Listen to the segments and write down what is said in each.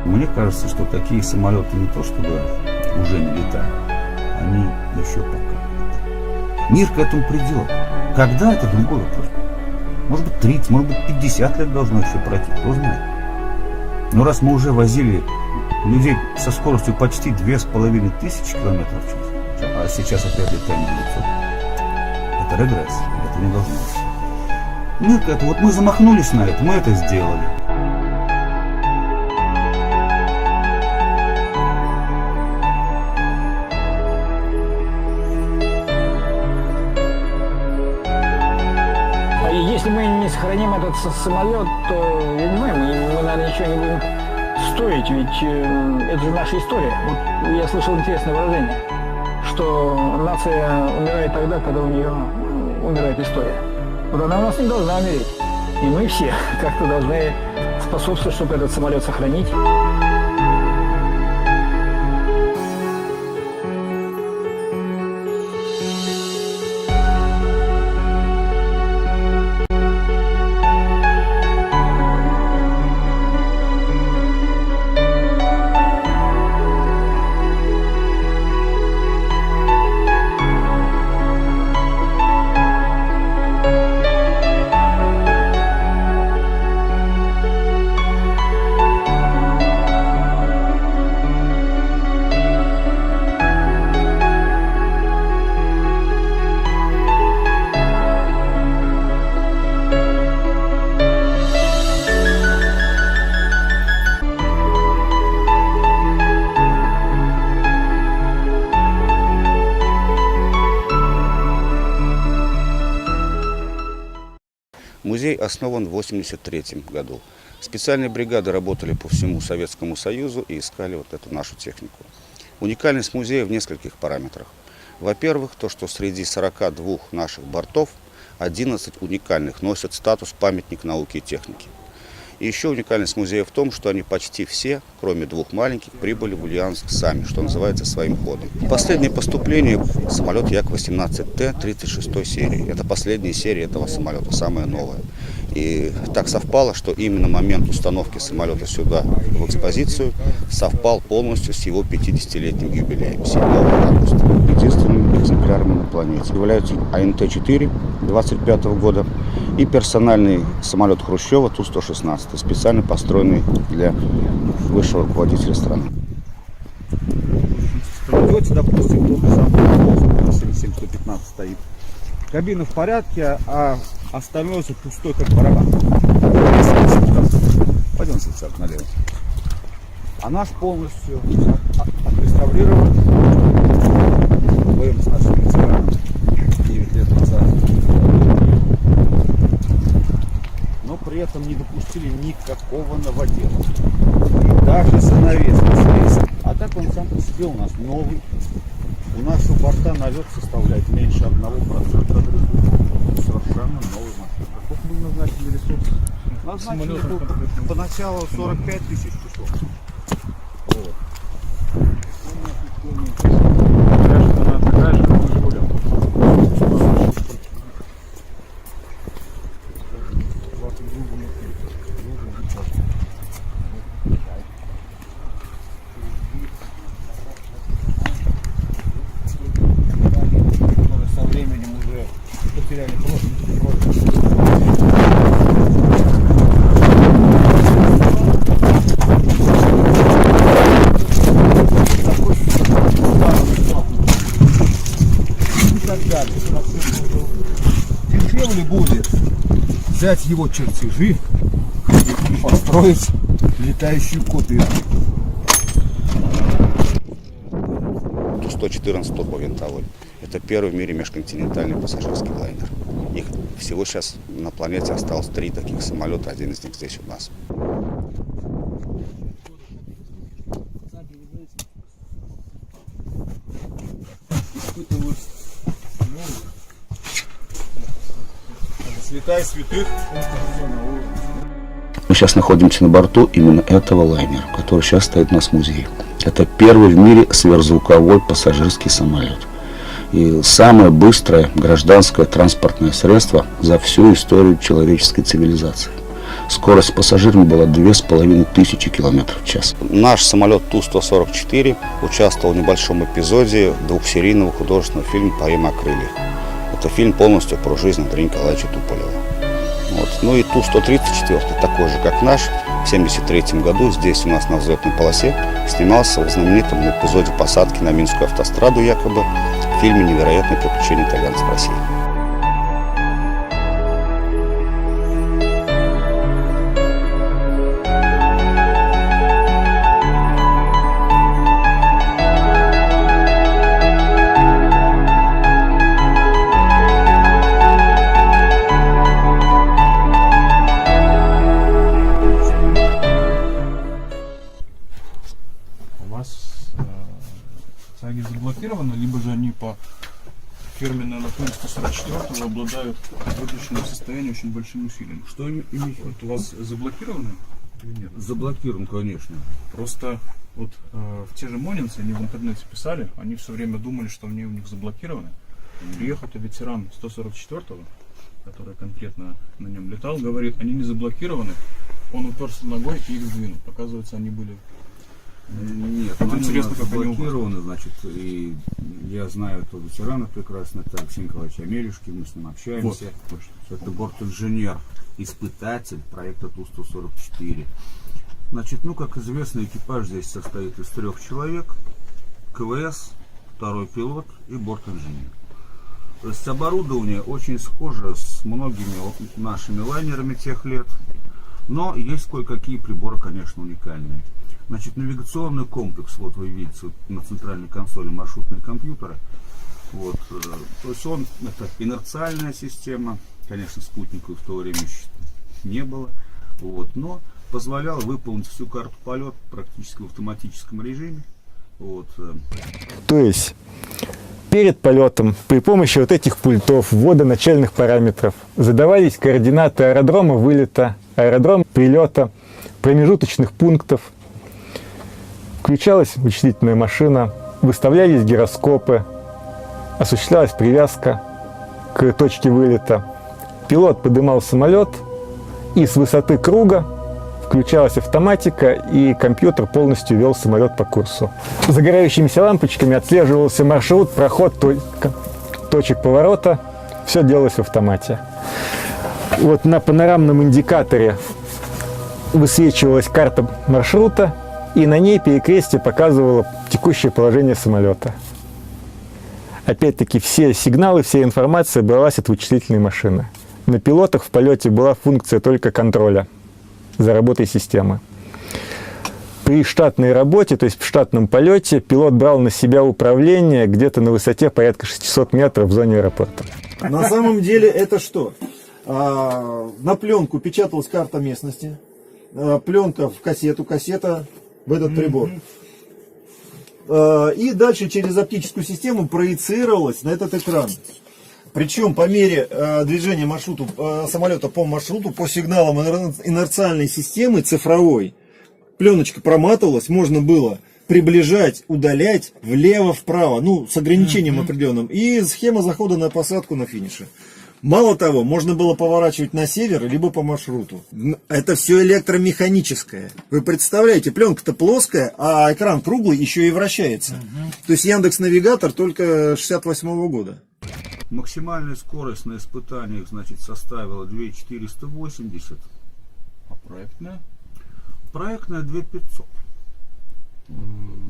Мне кажется, что такие самолеты не то чтобы уже не летают, они еще пока. Мир к этому придет. Когда, это другой вопрос. Может быть 30, может быть 50 лет должно еще пройти, кто знает. Но раз мы уже возили людей со скоростью почти 2500 километров в час, а сейчас опять летаем 900, это регресс, это не должно быть. Мир к этому, вот мы замахнулись на это, мы это сделали. Если мы не сохраним этот самолет, то, мы, наверное, ничего не будем стоить, ведь это же наша история. Вот я слышал интересное выражение, что нация умирает тогда, когда у нее умирает история. Вот она у нас не должна умереть. И мы все как-то должны способствовать, чтобы этот самолет сохранить. Музей основан в 1983 году. Специальные бригады работали по всему Советскому Союзу и искали вот эту нашу технику. Уникальность музея в нескольких параметрах. Во-первых, то, что среди 42 наших бортов 11 уникальных носят статус памятник науки и техники. И еще уникальность музея в том, что они почти все, кроме 2 маленьких, прибыли в Ульяновск сами, что называется, своим ходом. Последнее поступление – самолет Як-18Т 36 серии. Это последняя серия этого самолета, самая новая. И так совпало, что именно момент установки самолета сюда в экспозицию совпал полностью с его 50-летним юбилеем, 7 августа. Единственным экземпляром на планете являются АНТ-4 25 года и персональный самолет Хрущева Ту-116, специально построенный для высшего руководителя страны. Идете, допустим, тот же самый 715 стоит. Кабина в порядке, а остальное все пустой, как барабан. Пойдемте сейчас налево. А наш полностью отреставрирован. Боем с нашими ветеранами 9 лет назад. Но при этом не допустили никакого новодела. Даже занавес не. А так он сам по себе у нас новый. У нашего борта налет составляет меньше 1%. Совершенно новый машина. Сколько мы назначили ресурс? Назначили поначалу 45 тысяч часов. Вот. Со временем уже потеряли дешевле будет взять его чертежи и построить летающую копию. Ту-114 турбовинтовой. Это первый в мире межконтинентальный пассажирский лайнер. Их всего сейчас на планете осталось 3 таких самолета, один из них здесь у нас. Святая святых. Мы сейчас находимся на борту именно этого лайнера, который сейчас стоит у нас в музее. Это первый в мире сверхзвуковой пассажирский самолет. И самое быстрое гражданское транспортное средство за всю историю человеческой цивилизации. Скорость пассажирами была 2500 км в час. Наш самолет Ту-144 участвовал в небольшом эпизоде двухсерийного художественного фильма «Поэма о крыльях». Это фильм полностью про жизнь Андрея Николаевича Туполева. Вот. Ну и Ту-134, такой же, как наш, в 1973 году здесь у нас на взлетной полосе снимался в знаменитом эпизоде посадки на Минскую автостраду якобы в фильме «Невероятные приключения итальянцев в России». У вас тяги заблокированы, либо же они по фирменной анатомии 144 обладают выключенным состоянием очень большим усилием. Что имеете? Вот у вас заблокированы или нет? Заблокирован, конечно. Просто вот в те же Монинцы, они в интернете писали, они все время думали, что они у них заблокированы. Приехал-то ветеран 144-го, который конкретно на нем летал, говорит, они не заблокированы. Он уперся ногой и их сдвинул. Оказывается, они были... Нет, Вот они интересно, у нас как они заблокированы, значит, и я знаю этого ветерана прекрасно, это Алексей Николаевич Амелюшкин, мы с ним общаемся. Вот. Это бортинженер, испытатель проекта Ту-144. Значит, ну, как известно, экипаж здесь состоит из 3 человек, КВС, второй пилот и бортинженер. То есть оборудование очень схоже с многими нашими лайнерами тех лет, но есть кое-какие приборы, конечно, уникальные. Значит, навигационный комплекс, вот вы видите вот на центральной консоли маршрутные компьютеры. Вот, то есть он, это инерциальная система, конечно, спутников в то время еще не было, вот, но позволял выполнить всю карту полета практически в автоматическом режиме. Вот. То есть перед полетом при помощи вот этих пультов ввода начальных параметров задавались координаты аэродрома вылета, аэродрома прилета, промежуточных пунктов. Включалась вычислительная машина, выставлялись гироскопы, осуществлялась привязка к точке вылета. Пилот поднимал самолет, и с высоты круга включалась автоматика, и компьютер полностью вел самолет по курсу. Загорающимися лампочками отслеживался маршрут, проход точек поворота. Все делалось в автомате. Вот на панорамном индикаторе высвечивалась карта маршрута, и на ней перекрестие показывало текущее положение самолета. Опять-таки все сигналы, вся информация бралась от вычислительной машины. На пилотах в полете была функция только контроля за работой системы. При штатной работе, то есть в штатном полете, пилот брал на себя управление где-то на высоте порядка 600 метров в зоне аэропорта. На самом деле это что? На пленку печаталась карта местности, пленка в кассету, кассета в этот прибор. И дальше через оптическую систему проецировалась на этот экран. Причем по мере движения самолета по маршруту, по сигналам инерциальной системы цифровой, пленочка проматывалась, можно было приближать, удалять влево-вправо, ну, с ограничением определенным, и схема захода на посадку на финише. Мало того, можно было поворачивать на север, либо по маршруту. Это все электромеханическое. Вы представляете, пленка-то плоская, а экран круглый, еще и вращается. То есть Яндекс.Навигатор только 68-го года. Максимальная скорость на испытаниях, значит, составила 2480. А проектная? Проектная 2500.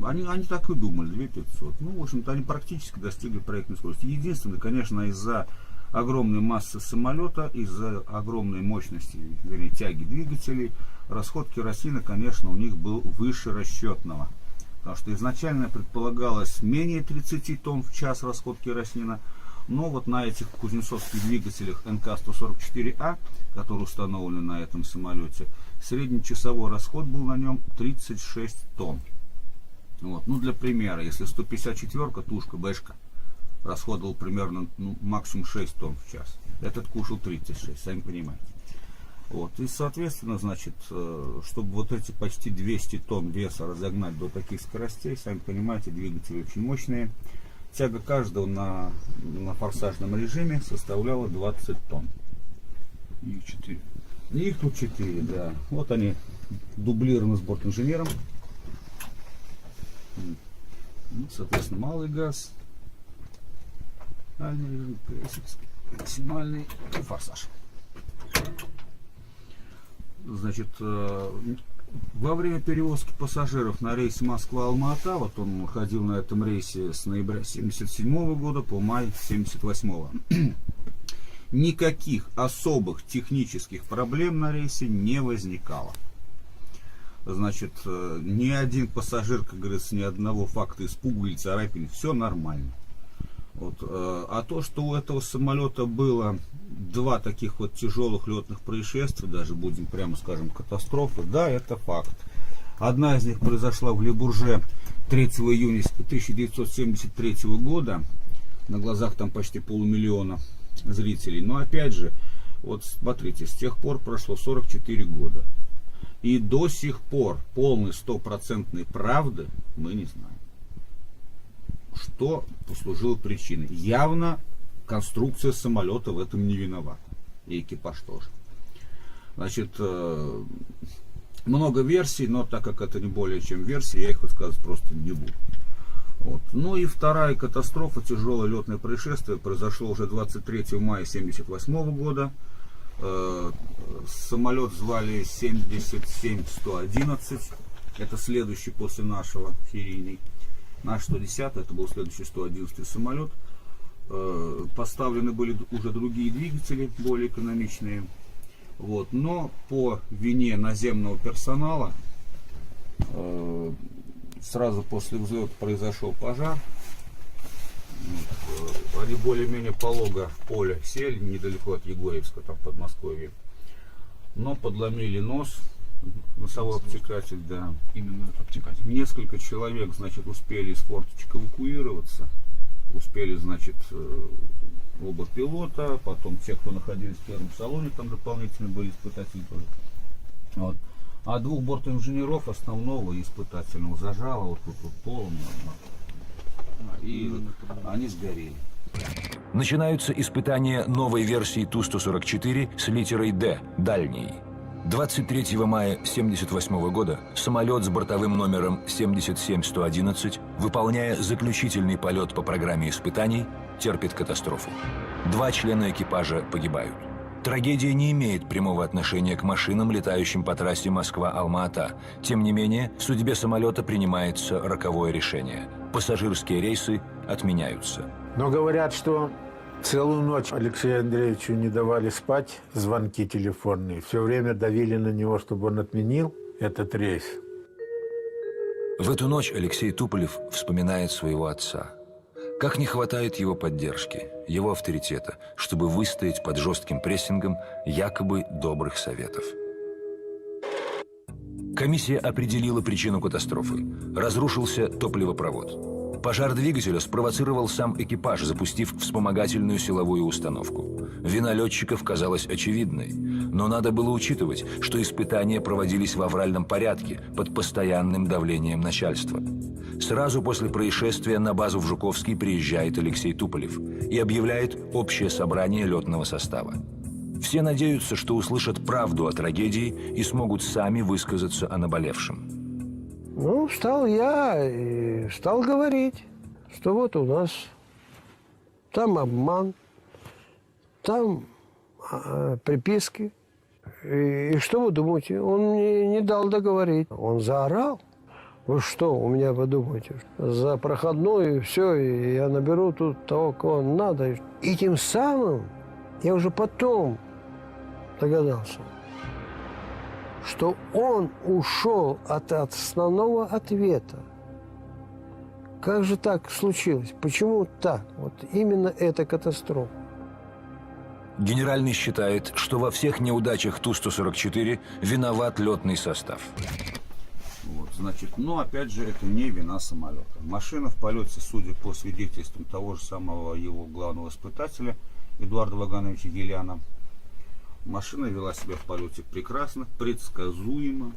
Они так и думали, 2500. Ну, в общем-то, они практически достигли проектной скорости. Единственное, конечно, из-за огромной массы самолета, из-за огромной мощности, вернее, тяги двигателей, расход керосина, конечно, у них был выше расчетного. Потому что изначально предполагалось менее 30 тонн в час расход керосина. Но вот на этих кузнецовских двигателях НК-144А, которые установлены на этом самолете, среднечасовой расход был на нем 36 тонн. Вот. Ну, для примера, если 154-ка, тушка, бэшка, расходовал примерно максимум 6 тонн в час. Этот кушал 36, сами понимаете. Вот. И, соответственно, значит, чтобы вот эти почти 200 тонн веса разогнать до таких скоростей, сами понимаете, двигатели очень мощные. Тяга каждого на форсажном режиме составляла 20 тонн. Их 4. Их тут 4, да. Вот они дублированы с бортинженером. Ну, соответственно, малый газ. Максимальный форсаж. Значит, во время перевозки пассажиров на рейсе Москва-Алма-Ата, вот он ходил на этом рейсе с ноября 1977 года по май 1978, никаких особых технических проблем на рейсе не возникало. Значит, ни один пассажир, как говорится, ни одного факта испуга или царапин, все нормально. Вот. А то, что у этого самолета было 2 таких вот тяжелых летных происшествия, даже будем прямо скажем катастрофы, да, это факт. Одна из них произошла в Ле-Бурже 3 июня 1973 года, на глазах там почти 500 000 зрителей. Но опять же, вот смотрите, с тех пор прошло 44 года. И до сих пор полной стопроцентной правды мы не знаем. Что послужило причиной? Явно конструкция самолета в этом не виновата. И экипаж тоже. Значит, много версий, но так как это не более чем версии, я их рассказывать просто не буду. Вот. Ну и вторая катастрофа, тяжелое летное происшествие, произошло уже 23 мая 1978 года. Самолет звали 77111. Это следующий после нашего серийный. Наш 110, это был следующий 111 самолет. Поставлены были уже другие двигатели, более экономичные. Вот. Но по вине наземного персонала сразу после взлета произошел пожар. Они более-менее полого в поле сели, недалеко от Егорьевска, там в Подмосковье. Но подломили нос, носовой обтекатель, да. Именно обтекатель. Несколько человек, значит, успели из форточек эвакуироваться. Успели, значит, оба пилота, потом те, кто находились в первом салоне, там дополнительно были испытатели тоже. Вот. А 2 бортинженеров основного и испытательного зажало вот тут вот полом. И они сгорели. Начинаются испытания новой версии Ту-144 с литерой «Д» – «Дальний». 23 мая 1978 года самолет с бортовым номером 77111, выполняя заключительный полет по программе испытаний, терпит катастрофу. 2 члена экипажа погибают. Трагедия не имеет прямого отношения к машинам, летающим по трассе Москва-Алма-Ата. Тем не менее, в судьбе самолета принимается роковое решение. Пассажирские рейсы отменяются. Но говорят, что целую ночь Алексею Андреевичу не давали спать, звонки телефонные. Все время давили на него, чтобы он отменил этот рейс. В эту ночь Алексей Туполев вспоминает своего отца. Как не хватает его поддержки, его авторитета, чтобы выстоять под жестким прессингом якобы добрых советов. Комиссия определила причину катастрофы. Разрушился топливопровод. Пожар двигателя спровоцировал сам экипаж, запустив вспомогательную силовую установку. Вина летчиков казалась очевидной. Но надо было учитывать, что испытания проводились в авральном порядке, под постоянным давлением начальства. Сразу после происшествия на базу в Жуковский приезжает Алексей Туполев и объявляет общее собрание летного состава. Все надеются, что услышат правду о трагедии и смогут сами высказаться о наболевшем. Ну, встал я и стал говорить, что вот у нас там обман, там приписки. И что вы думаете? Он мне не дал договорить. Он заорал. Вы что, у меня вы думаете? За проходную и все, и я наберу тут того, кого надо. И тем самым я уже потом догадался, что он ушел от основного ответа. Как же так случилось? Почему так? Вот именно эта катастрофа. Генеральный считает, что во всех неудачах Ту-144 виноват летный состав. Вот, значит, но опять же, это не вина самолета. Машина в полете, судя по свидетельствам того же самого его главного испытателя Эдуарда Вагановича Геляна, машина вела себя в полете прекрасно, предсказуемо.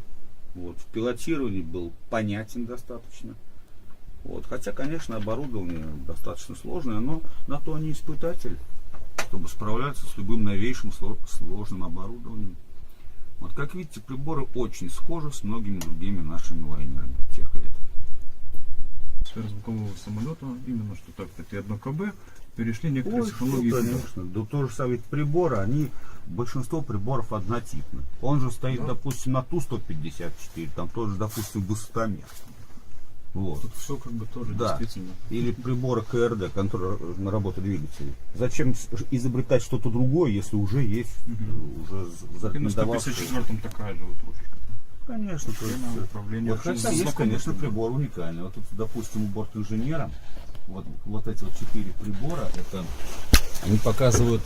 Вот, в пилотировании был понятен достаточно. Вот, хотя, конечно, оборудование достаточно сложное, но на то они испытатели, чтобы справляться с любым новейшим сложным оборудованием. Вот как видите, приборы очень схожи с многими другими нашими лайнерами тех лет. Сверхзвукового самолета, именно что так, эти 1 КБ, перешли некоторые технологии. Конечно. Да то же самое приборы, они, большинство приборов однотипны. Он же стоит, допустим, на Ту-154, там тоже, допустим, высотомер. Вот. Тут все как бы тоже Да. действительно. Или приборы КРД, контроль на работу двигателей. Зачем изобретать что-то другое, если уже есть, уже И на зарекомендовавшие? 154-м такая же вот ручка. Конечно, то есть, Система управления. вот, хотя Очень есть, знакомый конечно, прибор уникальный. Вот тут, допустим, у бортинженера вот эти вот 4 прибора, это они показывают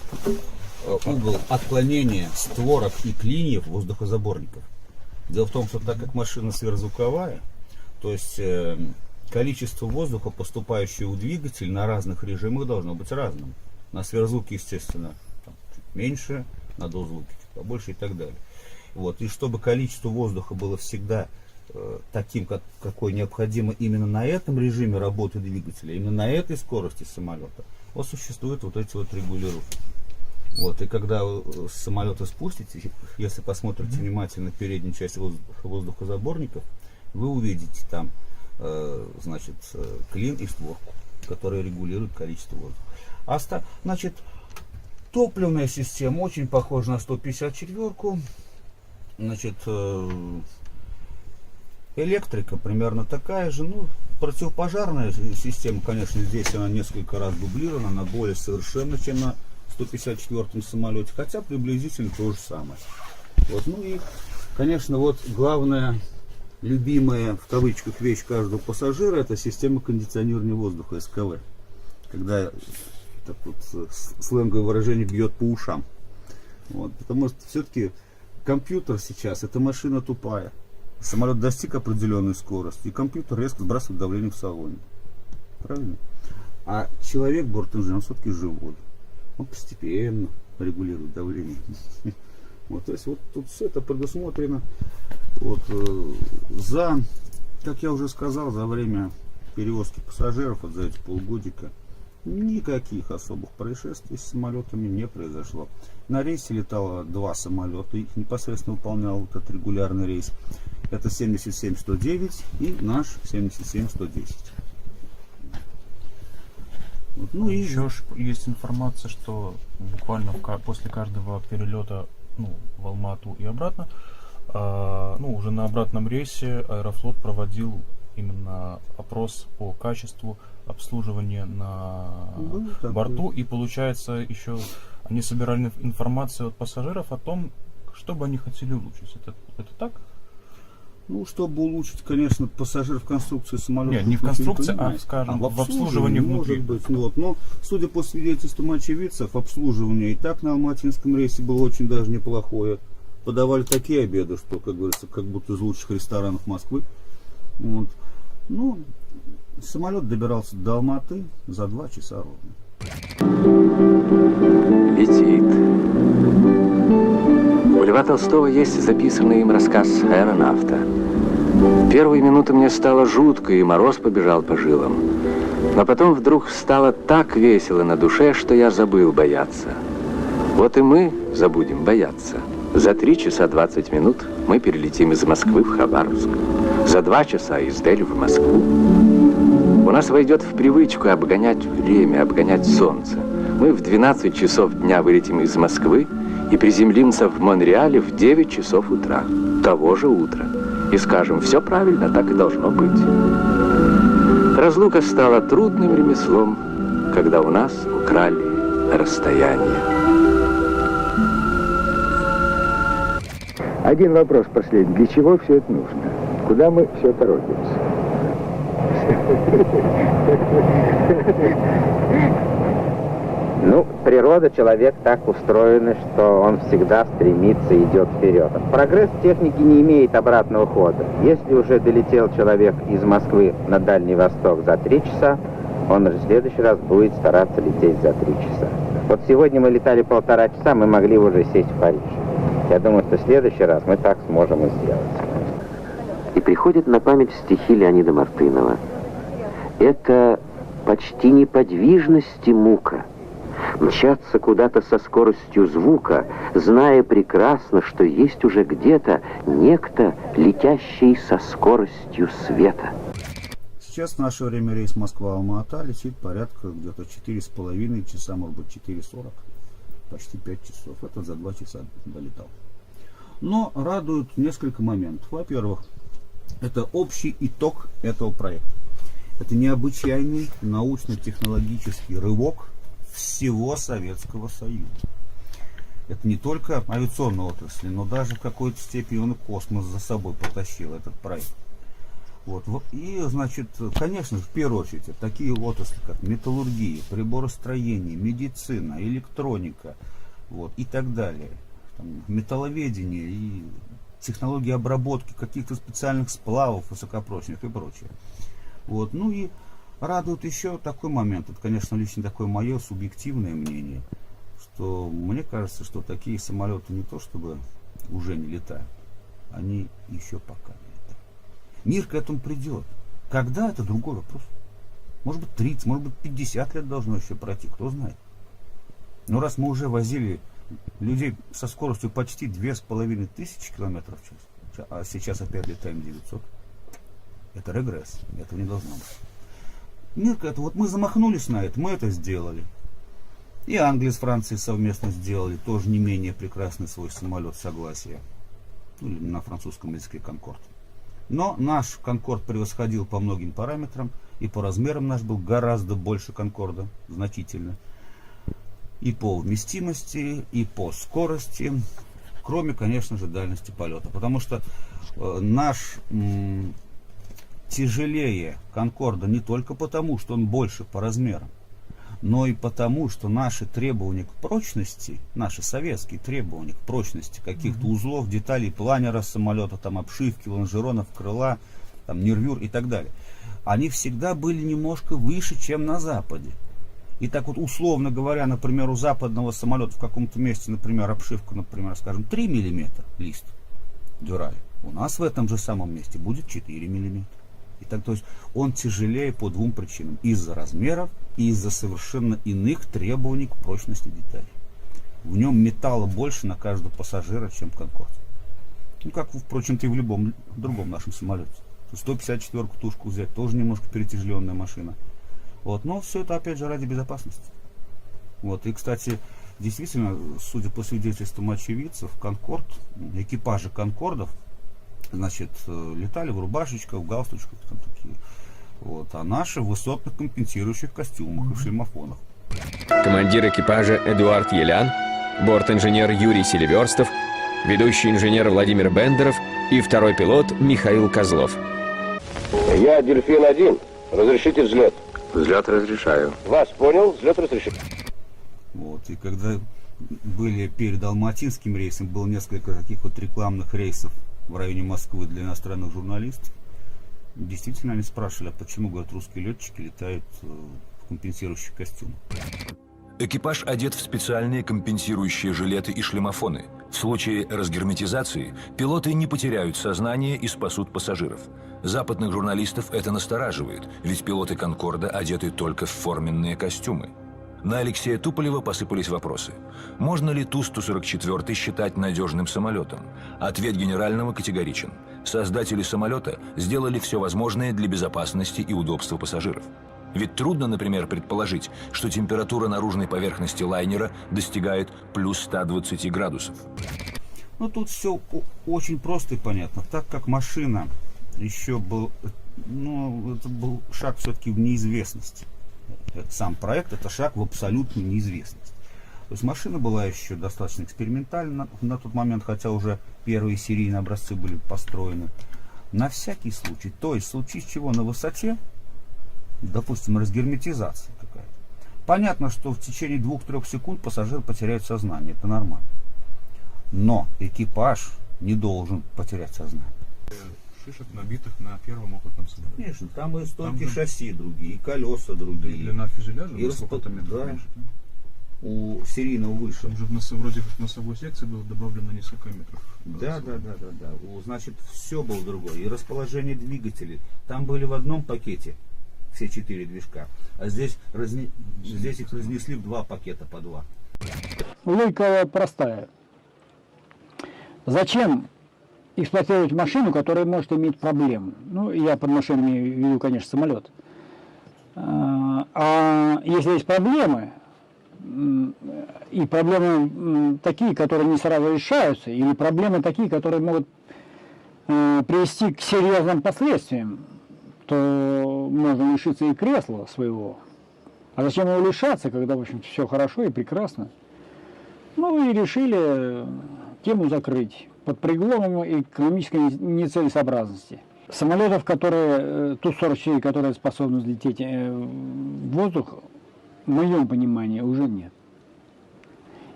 угол отклонения створок и клиньев воздухозаборников. Дело в том, что так как машина сверхзвуковая, то есть количество воздуха, поступающего в двигатель на разных режимах, должно быть разным. На сверхзвуке, естественно, там, чуть меньше, на дозвуке чуть побольше и так далее. Вот. И чтобы количество воздуха было всегда таким, какое необходимо именно на этом режиме работы двигателя, именно на этой скорости самолета, вот существуют вот эти вот регулировки. Вот. И когда вы с самолета спуститесь, если посмотрите внимательно переднюю часть воздухозаборников, вы увидите там значит, клин и створку, которые регулируют количество воздуха. Значит, топливная система очень похожа на 154-ку. Значит, электрика примерно такая же. Ну, противопожарная система, конечно, здесь она несколько раз дублирована, она более совершенна, чем на 154-м самолете, хотя приблизительно то же самое. Вот. Ну и, конечно, вот главная любимая в кавычках вещь каждого пассажира — это система кондиционирования воздуха СКВ, когда так вот, сленговое выражение бьет по ушам. Вот. Потому что все-таки компьютер сейчас — это машина тупая. Самолет достиг определенной скорости, и компьютер резко сбрасывает давление в салоне. Правильно? А человек, бортинженер, он все-таки живой. Он постепенно регулирует давление. Вот, то есть вот тут все это предусмотрено. Вот, как я уже сказал, за время перевозки пассажиров, вот за эти полгодика, никаких особых происшествий с самолетами не произошло. На рейсе летало 2 самолета, их непосредственно выполнял вот этот регулярный рейс. Это 77-109 и наш 77-110. Вот, ну и еще есть информация, что буквально после каждого перелета в Алмату и обратно, уже на обратном рейсе Аэрофлот проводил именно опрос по качеству обслуживания на борту, и получается еще они собирали информацию от пассажиров о том, что бы они хотели улучшить. Это так? Ну, чтобы улучшить, конечно, пассажир в конструкции самолета. Нет, не в конструкции, скажем, в обслуживании внутри. Может быть. Вот. Но, судя по свидетельствам очевидцев, обслуживание и так на алматинском рейсе было очень даже неплохое. Подавали такие обеды, что, как говорится, как будто из лучших ресторанов Москвы. Вот. Ну, самолет добирался до Алматы за 2 часа ровно. Летит. У Льва Толстого есть записанный им рассказ «Аэронавта». Первые минуты мне стало жутко, и мороз побежал по жилам. Но потом вдруг стало так весело на душе, что я забыл бояться. Вот и мы забудем бояться. За 3 часа 20 минут мы перелетим из Москвы в Хабаровск. За 2 часа из Дели в Москву. У нас войдет в привычку обгонять время, обгонять солнце. Мы в 12 часов дня вылетим из Москвы и приземлимся в Монреале в 9 часов утра, того же утра. И скажем, все правильно, так и должно быть. Разлука стала трудным ремеслом, когда у нас украли расстояние. Один вопрос последний. Для чего все это нужно? Куда мы все торопимся? Ну, природа, человек так устроена, что он всегда стремится и идет вперед. Прогресс техники не имеет обратного хода. Если уже долетел человек из Москвы на Дальний Восток за 3 часа, он в следующий раз будет стараться лететь за 3 часа. Вот сегодня мы летали 1,5 часа, мы могли уже сесть в Париж. Я думаю, что в следующий раз мы так сможем и сделать. И приходят на память стихи Леонида Мартынова. Это почти неподвижность и мука. мчаться куда-то со скоростью звука, зная прекрасно, что есть уже где-то некто, летящий со скоростью света. Сейчас в наше время рейс Москва-Алма-Ата летит порядка где-то 4,5 часа, может быть 4,40, почти 5 часов. Это за 2 часа долетал. Но радует несколько моментов. Во-первых, это общий итог этого проекта. Это необычайный научно-технологический рывок всего Советского Союза. Это не только авиационная отрасль, но даже в какой-то степени он и космос за собой потащил, этот проект. Вот. И, значит, конечно же, в первую очередь, такие отрасли, как металлургия, приборостроение, медицина, электроника, вот, и так далее. Там, металловедение и технологии обработки каких-то специальных сплавов высокопрочных и прочее. Вот. Ну и радует еще такой момент, это, конечно, лично такое мое субъективное мнение, что мне кажется, что такие самолеты не то чтобы уже не летают, они еще пока не летают. Мир к этому придет. Когда, это другой вопрос. Может быть 30, может быть 50 лет должно еще пройти, кто знает. Но раз мы уже возили людей со скоростью почти 2500 км в час, а сейчас опять летаем 900, это регресс, этого не должно быть. Мир к этому, вот мы замахнулись на это, мы это сделали. И Англия с Францией совместно сделали тоже не менее прекрасный свой самолет «Согласие». Ну, или на французском языке «Конкорд». Но наш «Конкорд» превосходил по многим параметрам, и по размерам наш был гораздо больше «Конкорда», значительно. И по вместимости, и по скорости, кроме, конечно же, дальности полета. Потому что наш тяжелее «Конкорда» не только потому, что он больше по размерам, но и потому, что наши требования к прочности, наши советские требования к прочности каких-то узлов, деталей планера самолета, там обшивки, лонжеронов, крыла, там нервюр и так далее, они всегда были немножко выше, чем на Западе. И так вот, условно говоря, например, у западного самолета в каком-то месте, например, обшивка, например, скажем, 3 мм лист дюраль, у нас в этом же самом месте будет 4 мм. И так, то есть он тяжелее по двум причинам. Из-за размеров и из-за совершенно иных требований к прочности деталей. В нем металла больше на каждого пассажира, чем в «Конкорде». Ну, как, впрочем-то, и в любом другом нашем самолете. 154-ку тушку взять, тоже немножко перетяжеленная машина. Вот. Но все это, опять же, ради безопасности. Вот. И, кстати, действительно, судя по свидетельствам очевидцев, «Конкорд», экипажи «Конкордов», значит, летали в рубашечках, в галстучках, там такие. Вот. А наши в высотных компенсирующих костюмах и в шлемофонах. Командир экипажа Эдуард Елян, борт-инженер Юрий Селиверстов, ведущий инженер Владимир Бендеров и второй пилот Михаил Козлов. Я Дельфин-1. Разрешите взлет? Взлет разрешаю. Вас понял, взлет разрешите. Вот. И когда были перед алматинским рейсом, было несколько таких вот рекламных рейсов в районе Москвы для иностранных журналистов. Действительно, они спрашивали, а почему, говорят, русские летчики летают в компенсирующих костюмах. Экипаж одет в специальные компенсирующие жилеты и шлемофоны. В случае разгерметизации пилоты не потеряют сознание и спасут пассажиров. Западных журналистов это настораживает, ведь пилоты «Конкорда» одеты только в форменные костюмы. На Алексея Туполева посыпались вопросы. Можно ли Ту-144 считать надежным самолетом? Ответ генерального категоричен. Создатели самолета сделали все возможное для безопасности и удобства пассажиров. Ведь трудно, например, предположить, что температура наружной поверхности лайнера достигает плюс 120 градусов. Ну, тут все очень просто и понятно. Так как машина еще был, ну, это был шаг все-таки в неизвестность. Сам проект — это шаг в абсолютную неизвестность. То есть машина была еще достаточно экспериментальна на тот момент, хотя уже первые серийные образцы были построены. На всякий случай, то есть в случае чего на высоте, допустим, разгерметизация какая-то, понятно, что в течение 2-3 секунд пассажир потеряет сознание, это нормально. Но экипаж не должен потерять сознание. Шишек, набитых на первом опытном самолете. Конечно, там и стойки шасси другие, и колеса другие. И длина фюзеляжа и сколько-то метров меньше. У серийного выше. Там же вроде как в носовой секции было добавлено несколько метров. Да. Значит, все было другое. И расположение двигателей. Там были в одном пакете все 4 движка. А здесь, здесь их разнесли в 2 пакета по 2. Логика простая. Зачем эксплуатировать машину, которая может иметь проблемы? Ну, я под машиной имею в виду, конечно, самолет. А если есть проблемы, и проблемы такие, которые не сразу решаются, или проблемы такие, которые могут привести к серьезным последствиям, то можно лишиться и кресла своего. А зачем его лишаться, когда, в общем, все хорошо и прекрасно? Ну и решили тему закрыть под предлогом экономической нецелесообразности. Самолетов, которые, Ту-44, которые способны взлететь в воздух, в моем понимании, уже нет.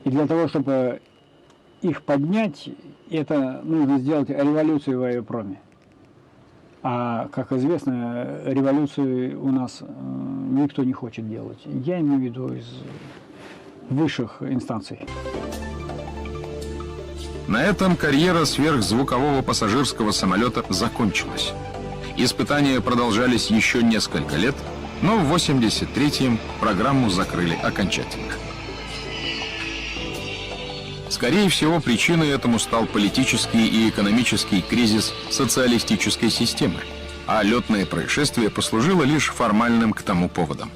И для того, чтобы их поднять, это нужно сделать революцию в авиапроме. А, как известно, революции у нас никто не хочет делать. Я имею в виду из высших инстанций. На этом карьера сверхзвукового пассажирского самолета закончилась. Испытания продолжались еще несколько лет, но в 1983-м программу закрыли окончательно. Скорее всего, причиной этому стал политический и экономический кризис социалистической системы, а летное происшествие послужило лишь формальным к тому поводом.